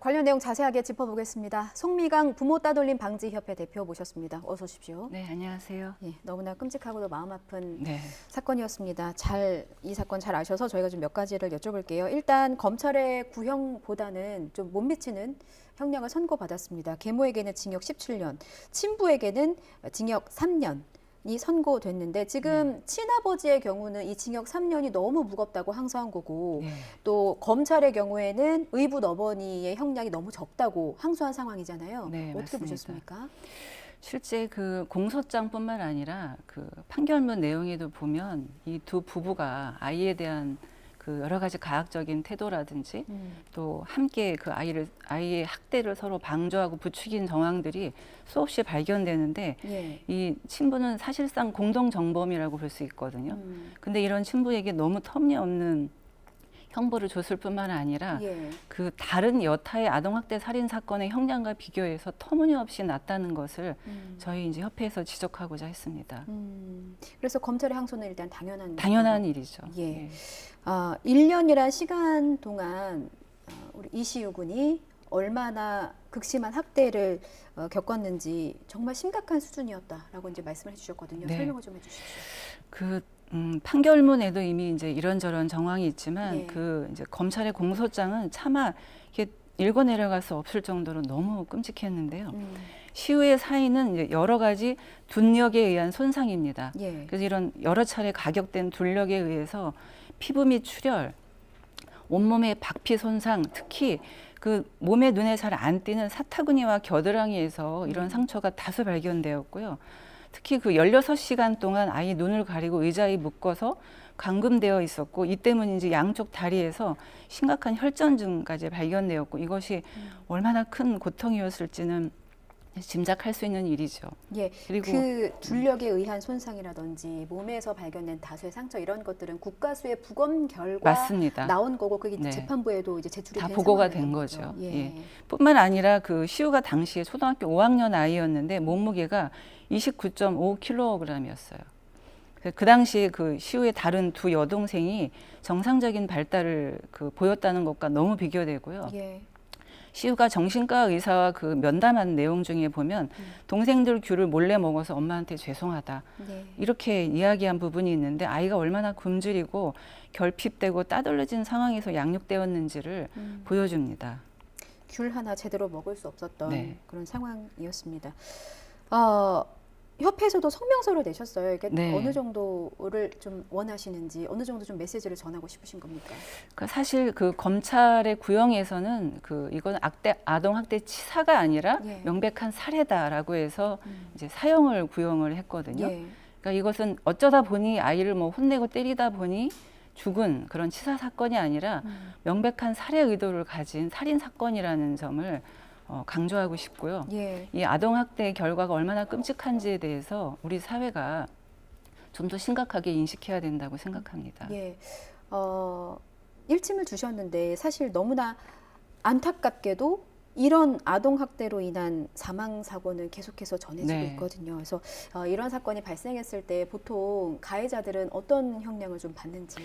관련 내용 자세하게 짚어보겠습니다. 송미강 부모 따돌림 방지협회 대표 모셨습니다. 어서 오십시오. 네, 안녕하세요. 예, 너무나 끔찍하고도 마음 아픈 네. 사건이었습니다. 이 사건 잘 아셔서 저희가 좀 몇 가지를 여쭤볼게요. 일단 검찰의 구형보다는 좀 못 미치는 형량을 선고받았습니다. 계모에게는 징역 17년, 친부에게는 징역 3년. 이 선고됐는데 지금 친아버지의 경우는 이 징역 3년이 너무 무겁다고 항소한 거고 또 검찰의 경우에는 의붓 어머니의 형량이 너무 적다고 항소한 상황이잖아요. 네, 어떻게 맞습니다. 보셨습니까? 실제 그 공소장뿐만 아니라 그 판결문 내용에도 보면 이 두 부부가 아이에 대한 그 여러 가지 가학적인 태도라든지 또 함께 그 아이의 학대를 서로 방조하고 부추긴 정황들이 수없이 발견되는데 이 친부는 사실상 공동 정범이라고 볼 수 있거든요. 근데 이런 친부에게 너무 터무니없는 형벌을 줬을 뿐만 아니라 그 다른 여타의 아동학대 살인 사건의 형량과 비교해서 터무니없이 낮다는 것을 저희 이제 협회에서 지적하고자 했습니다. 그래서 검찰의 항소는 일단 당연한 일이죠. 예. 1년이란 시간 동안 우리 이시우 군이 얼마나 극심한 학대를 겪었는지 정말 심각한 수준이었다라고 이제 말씀을 해주셨거든요. 네. 설명을 좀 해주십시오. 판결문에도 이미 이제 이런저런 정황이 있지만 그 이제 검찰의 공소장은 차마 이렇게 읽어 내려갈 수 없을 정도로 너무 끔찍했는데요. 시우의 사인은 이제 여러 가지 둔력에 의한 손상입니다. 그래서 이런 여러 차례 가격된 둔력에 의해서 피부 및 출혈, 온몸의 박피 손상, 특히 그 몸에 눈에 잘 안 띄는 사타구니와 겨드랑이에서 이런 상처가 다수 발견되었고요. 특히 그 16시간 동안 아이 눈을 가리고 의자에 묶어서 감금되어 있었고 이 때문인지 양쪽 다리에서 심각한 혈전증까지 발견되었고 이것이 얼마나 큰 고통이었을지는 짐작할 수 있는 일이죠. 그리고 그 둔력에 의한 손상이라든지 몸에서 발견된 다수의 상처 이런 것들은 국가수의 부검 결과 맞습니다. 나온 거고 그게 재판부에도 이제 제출이 다 된 보고가 된 거죠. 뿐만 아니라 그 시우가 당시에 초등학교 5학년 아이였는데 몸무게가 29.5kg이었어요. 그 당시에 그 시우의 다른 두 여동생이 정상적인 발달을 보였다는 것과 너무 비교되고요. 시우가 정신과 의사와 그 면담한 내용 중에 보면 동생들 귤을 몰래 먹어서 엄마한테 죄송하다 이렇게 이야기한 부분이 있는데 아이가 얼마나 굶주리고 결핍되고 따돌려진 상황에서 양육되었는지를 보여줍니다. 귤 하나 제대로 먹을 수 없었던 그런 상황이었습니다. 협회에서도 성명서를 내셨어요. 이게 어느 정도를 좀 원하시는지, 어느 정도 좀 메시지를 전하고 싶으신 겁니까? 사실 그 검찰의 구형에서는 이건 아동 학대 치사가 아니라 명백한 살해다라고 해서 이제 사형을 구형을 했거든요. 그러니까 이것은 어쩌다 보니 아이를 뭐 혼내고 때리다 보니 죽은 그런 치사 사건이 아니라 명백한 살해 의도를 가진 살인 사건이라는 점을 강조하고 싶고요. 이 아동학대의 결과가 얼마나 끔찍한지에 대해서 우리 사회가 좀 더 심각하게 인식해야 된다고 생각합니다. 일침을 주셨는데 사실 너무나 안타깝게도 이런 아동학대로 인한 사망사고는 계속해서 전해지고 있거든요. 그래서 이런 사건이 발생했을 때 보통 가해자들은 어떤 형량을 좀 받는지.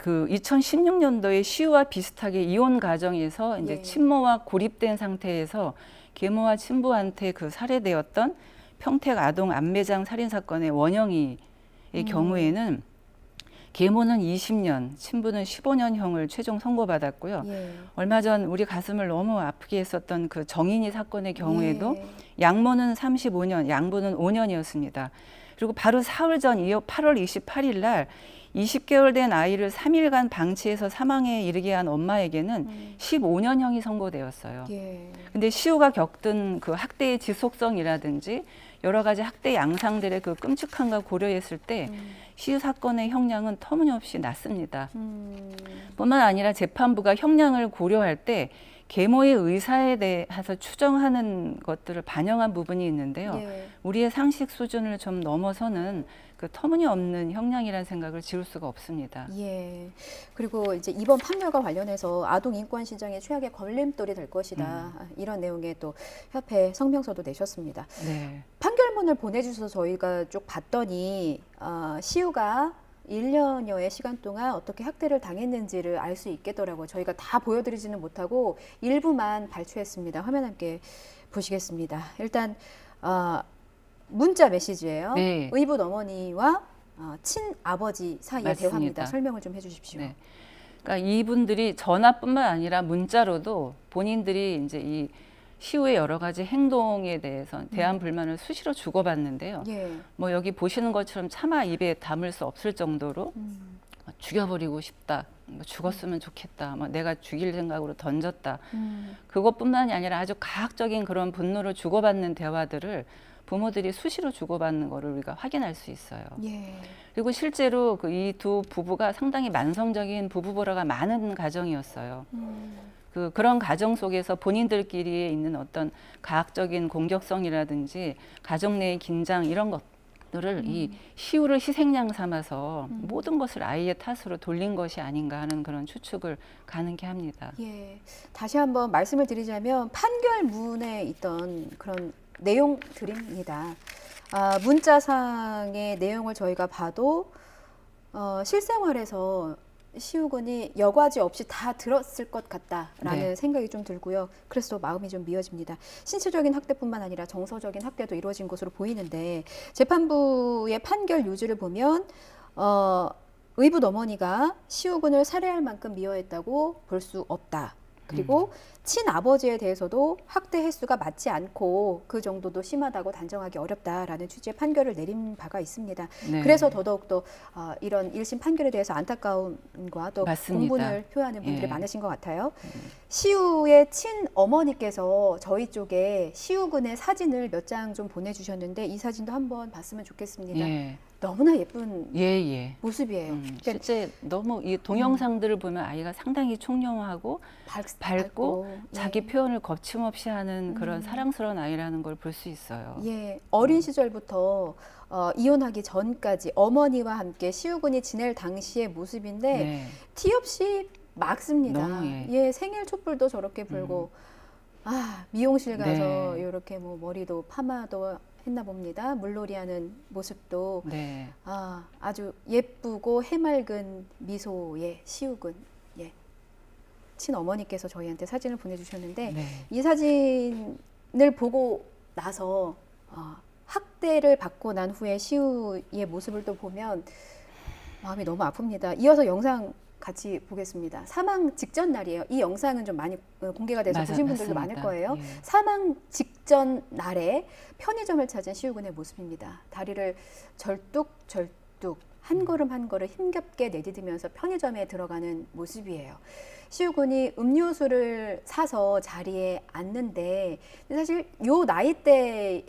그 2016년도에 시우와 비슷하게 이혼 가정에서 이제 친모와 고립된 상태에서 계모와 친부한테 살해되었던 평택 아동 안매장 살인 사건의 원영이의 경우에는 계모는 20년, 친부는 15년형을 최종 선고받았고요. 얼마 전 우리 가슴을 너무 아프게 했었던 그 정인이 사건의 경우에도 양모는 35년, 양부는 5년이었습니다. 그리고 바로 사흘 전 8월 28일 날 20개월 된 아이를 3일간 방치해서 사망에 이르게 한 엄마에게는 15년형이 선고되었어요. 근데 시우가 겪던 그 학대의 지속성이라든지 여러 가지 학대 양상들의 그 끔찍함과 고려했을 때 시우 사건의 형량은 터무니없이 낮습니다. 뿐만 아니라 재판부가 형량을 고려할 때 계모의 의사에 대해서 추정하는 것들을 반영한 부분이 있는데요. 우리의 상식 수준을 좀 넘어서는 그 터무니없는 형량이라는 생각을 지울 수가 없습니다. 그리고 이제 이번 판결과 관련해서 아동 인권 신장의 최악의 걸림돌이 될 것이다. 이런 내용의 또 협회 성명서도 내셨습니다. 판결문을 보내주셔서 저희가 쭉 봤더니 시우가 1년여의 시간 동안 어떻게 학대를 당했는지를 알 수 있겠더라고요. 저희가 다 보여드리지는 못하고 일부만 발췌했습니다. 화면 함께 보시겠습니다. 일단 문자 메시지예요. 네. 의붓 어머니와 친아버지 사이의 맞습니다. 대화입니다. 설명을 좀 해주십시오. 네. 그러니까 이분들이 전화뿐만 아니라 문자로도 본인들이 이제 이 시우의 여러 가지 행동에 대해서 대한 불만을 수시로 주고받는데요. 예. 뭐 여기 보시는 것처럼 차마 입에 담을 수 없을 정도로 죽여버리고 싶다, 뭐 죽었으면 좋겠다, 뭐 내가 죽일 생각으로 던졌다. 그것뿐만이 아니라 아주 가학적인 그런 분노를 주고받는 대화들을 부모들이 수시로 주고받는 거를 우리가 확인할 수 있어요. 예. 그리고 실제로 이 두 부부가 상당히 만성적인 부부보라가 많은 가정이었어요. 그런 가정 속에서 본인들끼리 있는 어떤 가학적인 공격성이라든지 가정 내의 긴장 이런 것들을 이 시우를 희생양 삼아서 모든 것을 아이의 탓으로 돌린 것이 아닌가 하는 그런 추측을 가능케 합니다. 예. 다시 한번 말씀을 드리자면 판결문에 있던 그런 내용들입니다. 문자상의 내용을 저희가 봐도 실생활에서 시우군이 여과지 없이 다 들었을 것 같다라는 네. 생각이 좀 들고요. 그래서 마음이 좀 미어집니다. 신체적인 학대뿐만 아니라 정서적인 학대도 이루어진 것으로 보이는데 재판부의 판결 요지를 보면 의붓 어머니가 시우군을 살해할 만큼 미워했다고 볼 수 없다. 그리고 친아버지에 대해서도 학대 횟수가 맞지 않고 그 정도도 심하다고 단정하기 어렵다라는 취지의 판결을 내린 바가 있습니다. 네. 그래서 더더욱더 이런 1심 판결에 대해서 안타까움과 또 맞습니다. 공분을 표하는 분들이 예. 많으신 것 같아요. 시우의 친어머니께서 저희 쪽에 시우군의 사진을 몇 장 좀 보내주셨는데 이 사진도 한번 봤으면 좋겠습니다. 예. 너무나 예쁜 예. 모습이에요. 그러니까 실제 너무 이 동영상들을 보면 아이가 상당히 총명하고 밝고 자기 예. 표현을 거침없이 하는 그런 사랑스러운 아이라는 걸 볼 수 있어요. 예, 어린 시절부터 이혼하기 전까지 어머니와 함께 시우군이 지낼 당시의 모습인데 네. 티 없이 막습니다. 너무, 예, 생일 촛불도 저렇게 불고 미용실 가서 네. 이렇게 뭐 머리도 파마도 했나 봅니다. 물놀이하는 모습도 네. 아주 예쁘고 해맑은 미소의 시우군. 예. 친어머니께서 저희한테 사진을 보내주셨는데 네. 이 사진을 보고 나서 학대를 받고 난 후에 시우의 모습을 또 보면 마음이 너무 아픕니다. 이어서 영상 같이 보겠습니다. 사망 직전 날이에요. 이 영상은 좀 많이 공개가 돼서 보신 분들도 많을 맞습니다. 거예요. 예. 사망 직전 날에 편의점을 찾은 시우군의 모습입니다. 다리를 절뚝절뚝 한 걸음 한 걸음 힘겹게 내디디면서 편의점에 들어가는 모습이에요. 시우군이 음료수를 사서 자리에 앉는데 사실 요 나이대의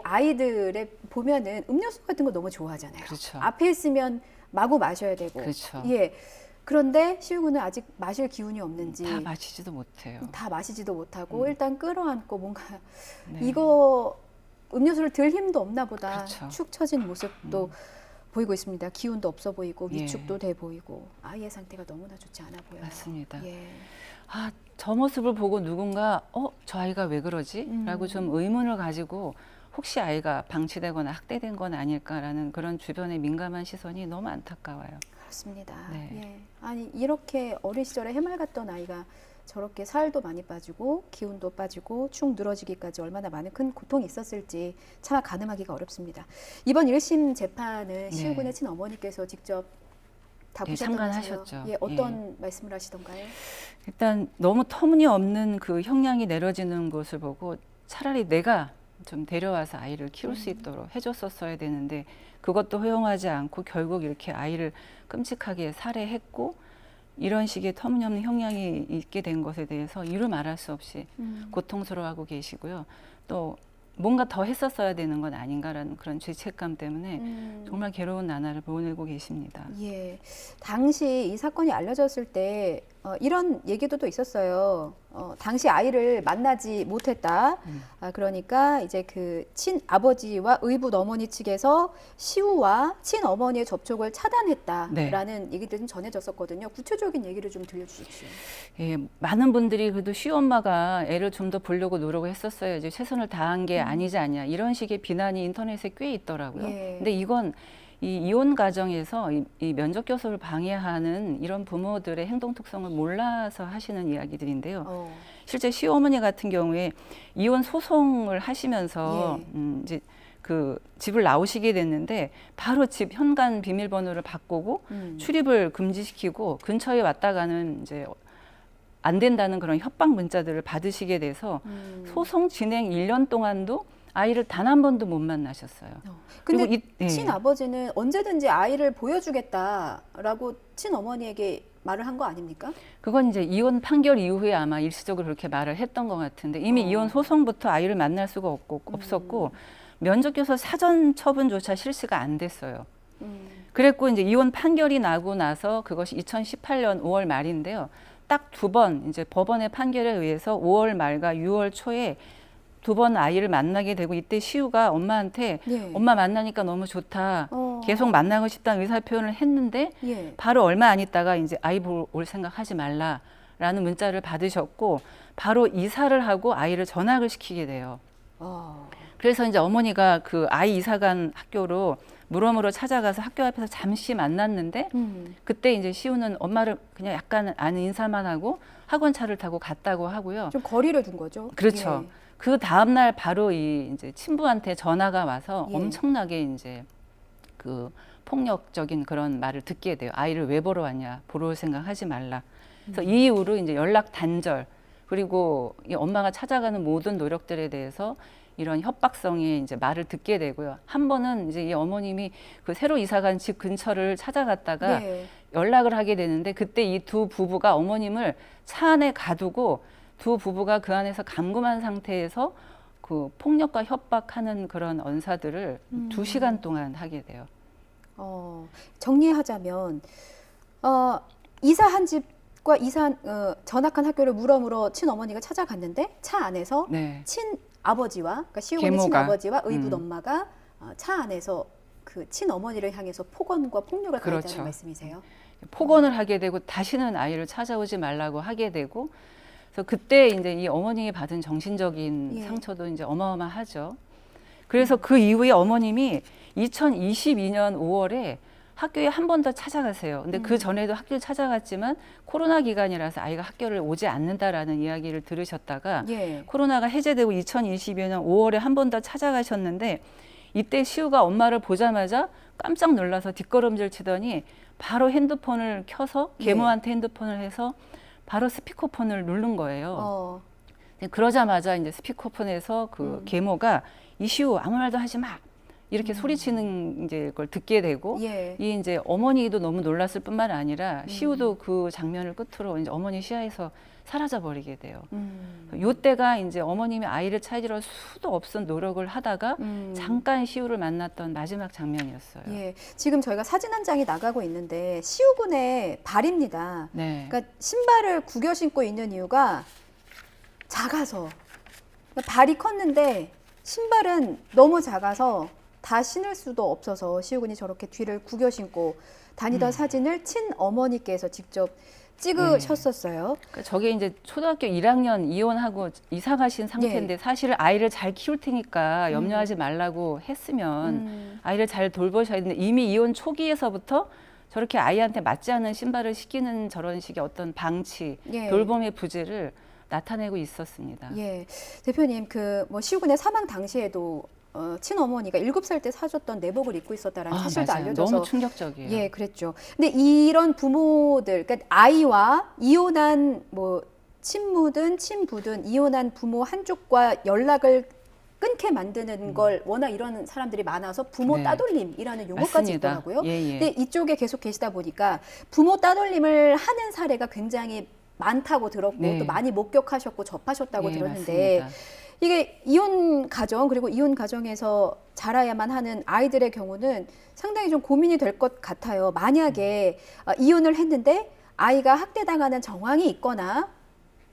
아이들의 보면은 음료수 같은 거 너무 좋아하잖아요. 그렇죠. 앞에 있으면 마구 마셔야 되고. 그렇죠. 예. 그런데 시우군은 아직 마실 기운이 없는지 다 마시지도 못해요. 다 마시지도 못하고 일단 끌어안고 뭔가 네. 이거 음료수를 들 힘도 없나 보다. 그렇죠. 축 처진 모습도 보이고 있습니다. 기운도 없어 보이고 예. 위축도 돼 보이고 아이의 상태가 너무나 좋지 않아 보여요. 맞습니다. 예. 저 모습을 보고 누군가 저 아이가 왜 그러지? 라고 좀 의문을 가지고 혹시 아이가 방치되거나 학대된 건 아닐까라는 그런 주변의 민감한 시선이 너무 안타까워요. 그렇습니다. 네. 예. 아니 이렇게 어린 시절에 해맑았던 아이가 저렇게 살도 많이 빠지고 기운도 빠지고 축 늘어지기까지 얼마나 많은 큰 고통이 있었을지 차마 가늠하기가 어렵습니다. 이번 1심 재판은 시우군의 친어머니께서 직접 다 네, 보셨다면서요? 참관하셨죠. 예, 어떤 말씀을 하시던가요? 일단 너무 터무니없는 그 형량이 내려지는 것을 보고 차라리 내가 좀 데려와서 아이를 키울 수 있도록 해줬었어야 되는데 그것도 허용하지 않고 결국 이렇게 아이를 끔찍하게 살해했고 이런 식의 터무니없는 형량이 있게 된 것에 대해서 이루 말할 수 없이 고통스러워하고 계시고요. 또 뭔가 더 했었어야 되는 건 아닌가라는 그런 죄책감 때문에 정말 괴로운 나날을 보내고 계십니다. 예, 당시 이 사건이 알려졌을 때 이런 얘기도 또 있었어요. 당시 아이를 만나지 못했다. 그러니까 이제 그 친아버지와 의붓 어머니 측에서 시우와 친어머니의 접촉을 차단했다라는 얘기들이 좀 전해졌었거든요. 구체적인 얘기를 좀 들려주십시오. 예, 많은 분들이 그래도 시엄마가 애를 좀 더 보려고 노력을 했었어야지 최선을 다한 게 아니지 않냐 이런 식의 비난이 인터넷에 꽤 있더라고요. 예. 근데 이건 이 이혼 가정에서 이 면접 교섭을 방해하는 이런 부모들의 행동 특성을 몰라서 하시는 이야기들인데요. 실제 시어머니 같은 경우에 이혼 소송을 하시면서 이제 그 집을 나오시게 됐는데 바로 집 현관 비밀번호를 바꾸고 출입을 금지시키고 근처에 왔다가는 이제 안 된다는 그런 협박 문자들을 받으시게 돼서 소송 진행 1년 동안도 아이를 단 한 번도 못 만나셨어요. 근데 친아버지는 언제든지 아이를 보여주겠다라고 친어머니에게 말을 한 거 아닙니까? 그건 이제 이혼 판결 이후에 아마 일시적으로 그렇게 말을 했던 것 같은데 이미 이혼 소송부터 아이를 만날 수가 없었고 면접교섭 사전 처분조차 실시가 안 됐어요. 그랬고 이제 이혼 판결이 나고 나서 그것이 2018년 5월 말인데요. 딱 2번 이제 법원의 판결에 의해서 5월 말과 6월 초에 2번 아이를 만나게 되고 이때 시우가 엄마한테 엄마 만나니까 너무 좋다. 계속 만나고 싶다는 의사 표현을 했는데 바로 얼마 안 있다가 이제 아이 볼 생각하지 말라라는 문자를 받으셨고 바로 이사를 하고 아이를 전학을 시키게 돼요. 그래서 이제 어머니가 그 아이 이사 간 학교로 물어물어 찾아가서 학교 앞에서 잠시 만났는데 그때 이제 시우는 엄마를 그냥 약간 아는 인사만 하고 학원 차를 타고 갔다고 하고요. 좀 거리를 둔 거죠. 그렇죠. 그 다음 날 바로 이제 친부한테 전화가 와서 엄청나게 이제 그 폭력적인 그런 말을 듣게 돼요. 아이를 왜 보러 왔냐? 보러 올 생각 하지 말라. 그래서 이 이후로 이제 연락 단절 그리고 이 엄마가 찾아가는 모든 노력들에 대해서 이런 협박성의 이제 말을 듣게 되고요. 한 번은 이제 이 어머님이 그 새로 이사간 집 근처를 찾아갔다가 연락을 하게 되는데 그때 이 두 부부가 어머님을 차 안에 가두고 두 부부가 그 안에서 감금한 상태에서 그 폭력과 협박하는 그런 언사들을 2시간 동안 하게 돼요. 정리하자면 이사한 집과 전학한 학교를 물어물어 친어머니가 찾아갔는데 차 안에서 친아버지와 그러니까 시어머니 친아버지와 의붓 엄마가 차 안에서 그 친어머니를 향해서 폭언과 폭력을 가했다는 말씀이세요? 폭언을 하게 되고 다시는 아이를 찾아오지 말라고 하게 되고 그래서 그때 이제 이 어머님이 받은 정신적인 상처도 이제 어마어마하죠. 그래서 그 이후에 어머님이 2022년 5월에 학교에 한 번 더 찾아가세요. 근데 그 전에도 학교를 찾아갔지만 코로나 기간이라서 아이가 학교를 오지 않는다라는 이야기를 들으셨다가 코로나가 해제되고 2022년 5월에 한 번 더 찾아가셨는데 이때 시우가 엄마를 보자마자 깜짝 놀라서 뒷걸음질 치더니 바로 핸드폰을 켜서 계모한테 핸드폰을 해서 바로 스피커폰을 누른 거예요. 그러자마자 이제 스피커폰에서 그 계모가 이시우 아무 말도 하지 마 이렇게 소리치는 이제 걸 듣게 되고 이 이제 어머니도 너무 놀랐을 뿐만 아니라 시우도 그 장면을 끝으로 이제 어머니 시야에서 사라져 버리게 돼요. 요때가 이제 어머님이 아이를 찾으러 수도 없은 노력을 하다가 잠깐 시우를 만났던 마지막 장면이었어요. 지금 저희가 사진 한 장이 나가고 있는데 시우군의 발입니다. 그러니까 신발을 구겨 신고 있는 이유가 작아서 그러니까 발이 컸는데 신발은 너무 작아서 다 신을 수도 없어서 시우군이 저렇게 뒤를 구겨 신고 다니던 사진을 친어머니께서 직접 찍으셨었어요. 그러니까 저게 이제 초등학교 1학년 이혼하고 이사 가신 상태인데 사실 아이를 잘 키울 테니까 염려하지 말라고 했으면 아이를 잘 돌보셔야 되는데 이미 이혼 초기에서부터 저렇게 아이한테 맞지 않는 신발을 신기는 저런 식의 어떤 방치, 돌봄의 부재를 나타내고 있었습니다. 대표님 그 뭐 시우군의 사망 당시에도 친어머니가 7살 때 사줬던 내복을 입고 있었다라는 사실도 알려져서 너무 충격적이에요. 그랬죠. 근데 이런 부모들, 그러니까 아이와 이혼한 뭐 친모든 친부든 이혼한 부모 한쪽과 연락을 끊게 만드는 걸 워낙 이런 사람들이 많아서 부모 따돌림이라는 용어까지 있더라고요. 근데 이쪽에 계속 계시다 보니까 부모 따돌림을 하는 사례가 굉장히 많다고 들었고 또 많이 목격하셨고 접하셨다고 들었는데 맞습니다. 이게 이혼 가정 그리고 이혼 가정에서 자라야만 하는 아이들의 경우는 상당히 좀 고민이 될 것 같아요. 만약에 이혼을 했는데 아이가 학대당하는 정황이 있거나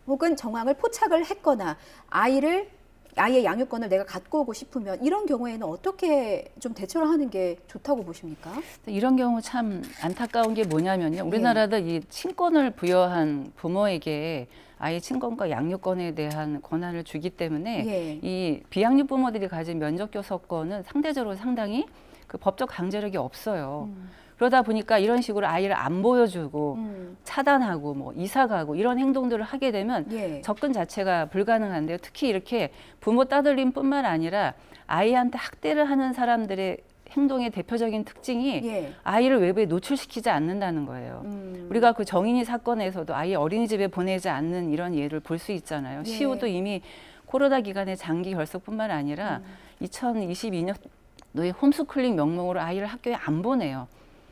혹은 정황을 포착을 했거나 아이의 양육권을 내가 갖고 오고 싶으면 이런 경우에는 어떻게 좀 대처를 하는 게 좋다고 보십니까? 이런 경우 참 안타까운 게 뭐냐면요. 우리나라도 이 친권을 부여한 부모에게 아이 친권과 양육권에 대한 권한을 주기 때문에 이 비양육 부모들이 가진 면접교섭권은 상대적으로 상당히 그 법적 강제력이 없어요. 그러다 보니까 이런 식으로 아이를 안 보여주고 차단하고 뭐 이사 가고 이런 행동들을 하게 되면 예. 접근 자체가 불가능한데요. 특히 이렇게 부모 따돌림뿐만 아니라 아이한테 학대를 하는 사람들의 행동의 대표적인 특징이 예. 아이를 외부에 노출시키지 않는다는 거예요. 우리가 그 정인이 사건에서도 아이 어린이집에 보내지 않는 이런 예를 볼 수 있잖아요. 예. 시우도 이미 코로나 기간에 장기 결석뿐만 아니라 2022년도에 홈스쿨링 명목으로 아이를 학교에 안 보내요.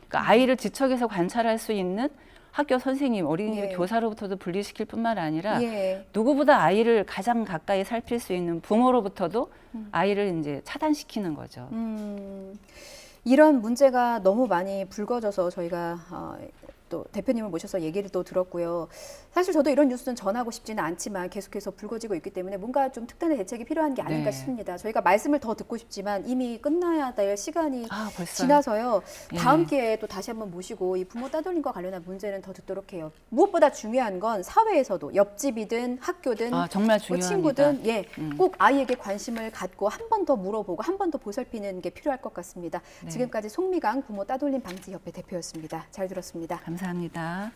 그러니까 아이를 지척에서 관찰할 수 있는 학교 선생님, 어린이집 예. 교사로부터도 분리시킬 뿐만 아니라 예. 누구보다 아이를 가장 가까이 살필 수 있는 부모로부터도 아이를 이제 차단시키는 거죠. 이런 문제가 너무 많이 불거져서 저희가 또 대표님을 모셔서 얘기를 또 들었고요. 사실 저도 이런 뉴스는 전하고 싶지는 않지만 계속해서 불거지고 있기 때문에 뭔가 좀 특단의 대책이 필요한 게 아닌가 네. 싶습니다. 저희가 말씀을 더 듣고 싶지만 이미 끝나야 될 시간이 벌써요? 지나서요. 예. 다음 기회에 또 다시 한번 모시고 이 부모 따돌림과 관련한 문제는 더 듣도록 해요. 무엇보다 중요한 건 사회에서도 옆집이든 학교든 정말 뭐 중요합니다. 친구든 꼭 아이에게 관심을 갖고 한 번 더 물어보고 한 번 더 보살피는 게 필요할 것 같습니다. 네. 지금까지 송미강 부모 따돌림 방지 협회 대표였습니다. 잘 들었습니다. 감사합니다.